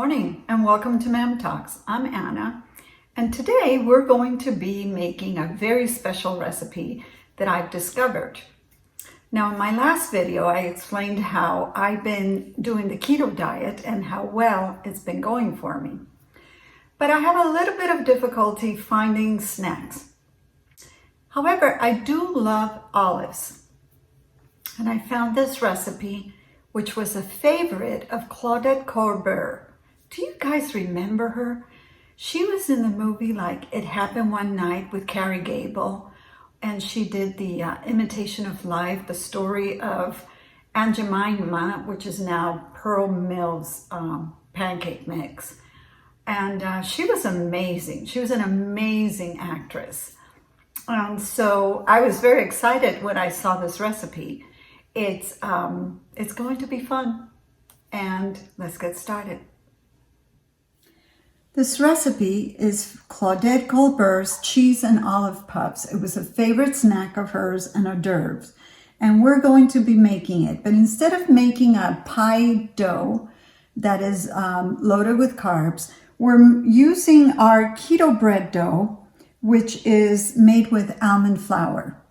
morning and welcome to Ma'am Talks. I'm Anna, and today we're going to be making a very special recipe that I've discovered. Now, in my last video, I explained how I've been doing the keto diet and how well it's been going for me. But I have a little bit of difficulty finding snacks. However, I do love olives, and I found this recipe which was a favorite of Claudette Colbert. Do you guys remember her? She was in the movie like It Happened One Night with Carrie Gable, and she did the Imitation of Life, the story of Aunt Jemima, which is now Pearl Mills pancake mix. And she was amazing. She was an amazing actress. So I was very excited when I saw this recipe. It's going to be fun, and let's get started. This recipe is Claudette Colbert's cheese and olive puffs. It was a favorite snack of hers and hors d'oeuvres, and we're going to be making it. But instead of making a pie dough that is loaded with carbs, we're using our keto bread dough, which is made with almond flour.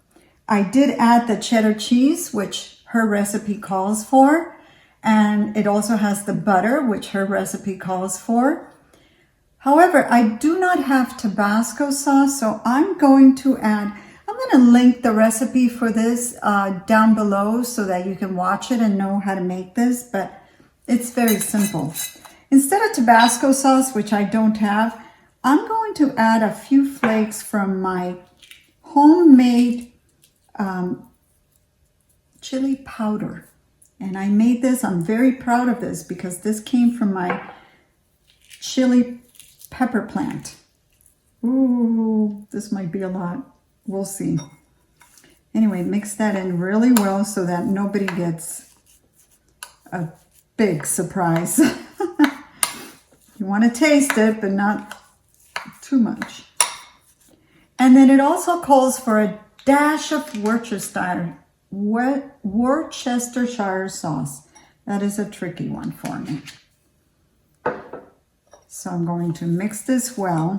I did add the cheddar cheese, which her recipe calls for, and it also has the butter, which her recipe calls for. However, I do not have Tabasco sauce, so I'm going to link the recipe for this down below so that you can watch it and know how to make this, but it's very simple. Instead of Tabasco sauce, which I don't have, I'm going to add a few flakes from my homemade chili powder. And I made this, I'm very proud of this because this came from my chili pepper plant. Ooh, this might be a lot. We'll see. Anyway, mix that in really well so that nobody gets a big surprise. You want to taste it, but not too much. And then it also calls for a dash of Worcestershire sauce. That is a tricky one for me. So I'm going to mix this well.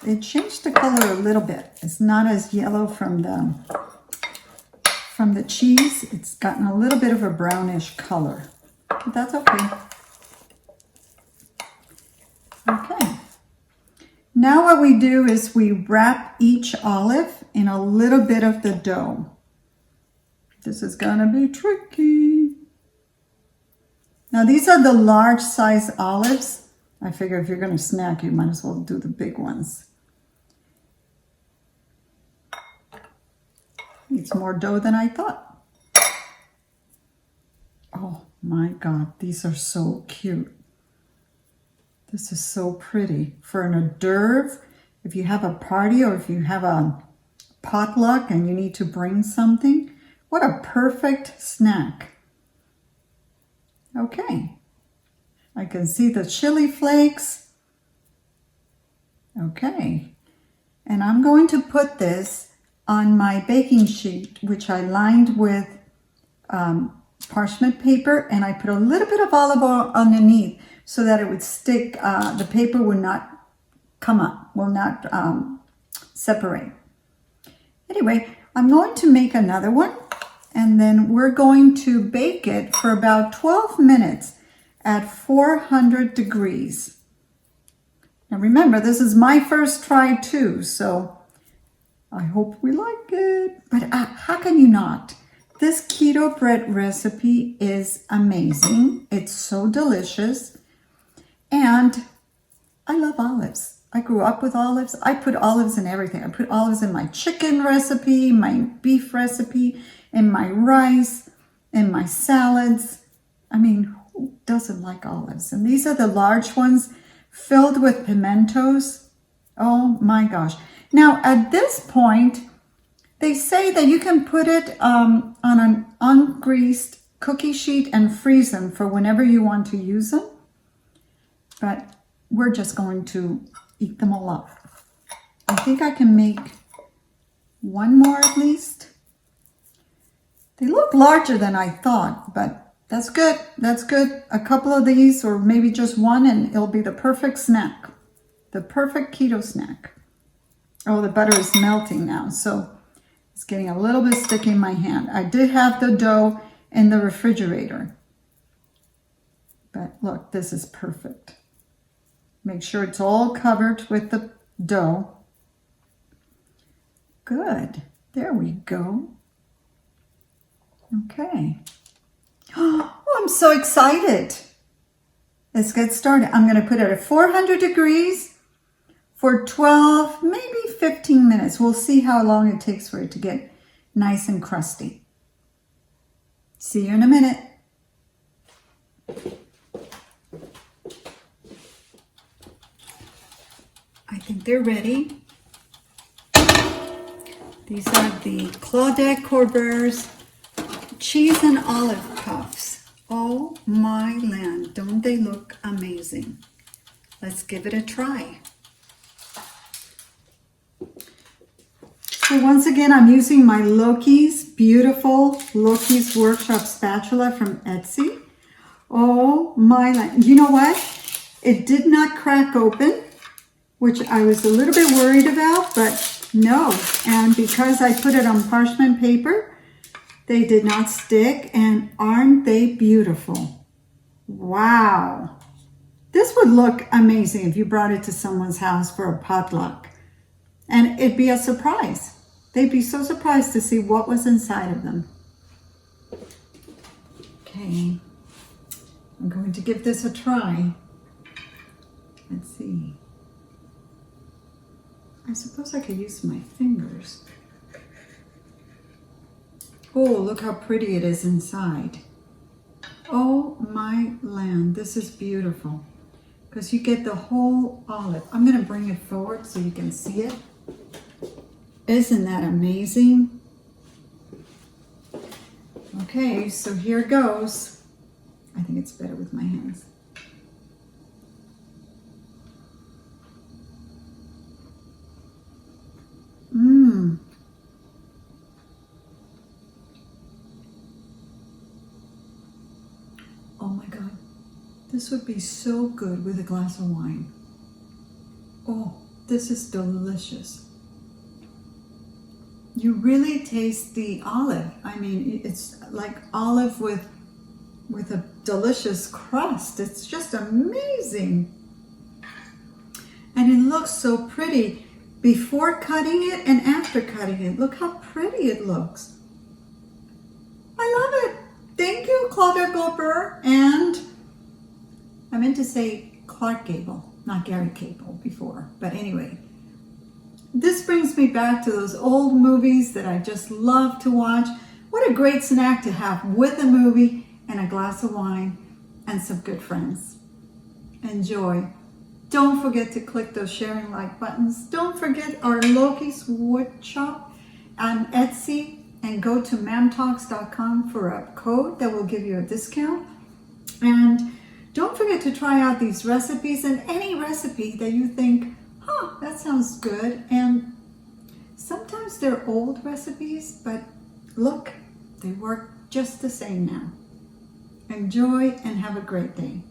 It changed the color a little bit. It's not as yellow from the cheese. It's gotten a little bit of a brownish color, but that's okay. Okay. Now what we do is we wrap each olive in a little bit of the dough. This is gonna be tricky. Now these are the large size olives. I figure if you're gonna snack, you might as well do the big ones. It's more dough than I thought. Oh my God, these are so cute. This is so pretty. For an hors d'oeuvre, if you have a party or if you have a potluck and you need to bring something, what a perfect snack. Okay. I can see the chili flakes. Okay. And I'm going to put this on my baking sheet, which I lined with parchment paper, and I put a little bit of olive oil underneath so that it would stick, the paper would not come up, will not separate. Anyway, I'm going to make another one, and then we're going to bake it for about 12 minutes at 400 degrees. Now remember, this is my first try too, so I hope we like it. But how can you not? This keto bread recipe is amazing. It's so delicious. And I love olives. I grew up with olives. I put olives in everything. I put olives in my chicken recipe, my beef recipe, in my rice, in my salads. I mean, who doesn't like olives? And these are the large ones filled with pimentos. Oh my gosh. Now at this point, they say that you can put it on an ungreased cookie sheet and freeze them for whenever you want to use them. But we're just going to eat them all up. I think I can make one more at least. They look larger than I thought, but That's good. That's good. A couple of these, or maybe just one, and it'll be the perfect snack. The perfect keto snack. Oh, the butter is melting now, so it's getting a little bit sticky in my hand. I did have the dough in the refrigerator. But look, this is perfect. Make sure it's all covered with the dough. Good. There we go. Okay. Oh, I'm so excited. Let's get started. I'm going to put it at 400 degrees for 12, maybe 15 minutes. We'll see how long it takes for it to get nice and crusty. See you in a minute. I think they're ready. These are the Claudette Colbert's cheese and olive puffs. Oh my land, don't they look amazing? Let's give it a try. So once again, I'm using my Loki's beautiful Loki's Workshop spatula from Etsy. Oh my land. You know what? It did not crack open, which I was a little bit worried about, but no. And because I put it on parchment paper, they did not stick, and aren't they beautiful? Wow. This would look amazing if you brought it to someone's house for a potluck. And it'd be a surprise. They'd be so surprised to see what was inside of them. Okay. I'm going to give this a try. Let's see. I suppose I could use my fingers. Oh, look how pretty it is inside. Oh my land, this is beautiful. Because you get the whole olive. I'm going to bring it forward so you can see it. Isn't that amazing? Okay, so here goes. I think it's better with my hands. Mmm. Oh my God. This would be so good with a glass of wine. Oh, this is delicious. You really taste the olive. I mean, it's like olive with a delicious crust. It's just amazing. And it looks so pretty before cutting it and after cutting it. Look how pretty it looks. I love it. Thank you, Claudette Colbert. And I meant to say Clark Gable, not Gary Cable before. But anyway, this brings me back to those old movies that I just love to watch. What a great snack to have with a movie and a glass of wine and some good friends. Enjoy. Don't forget to click those sharing like buttons. Don't forget our Loki's Woodshop on Etsy, and go to mamtalks.com for a code that will give you a discount. And don't forget to try out these recipes, and any recipe that you think, that sounds good. And sometimes they're old recipes, but look, they work just the same now. Enjoy and have a great day.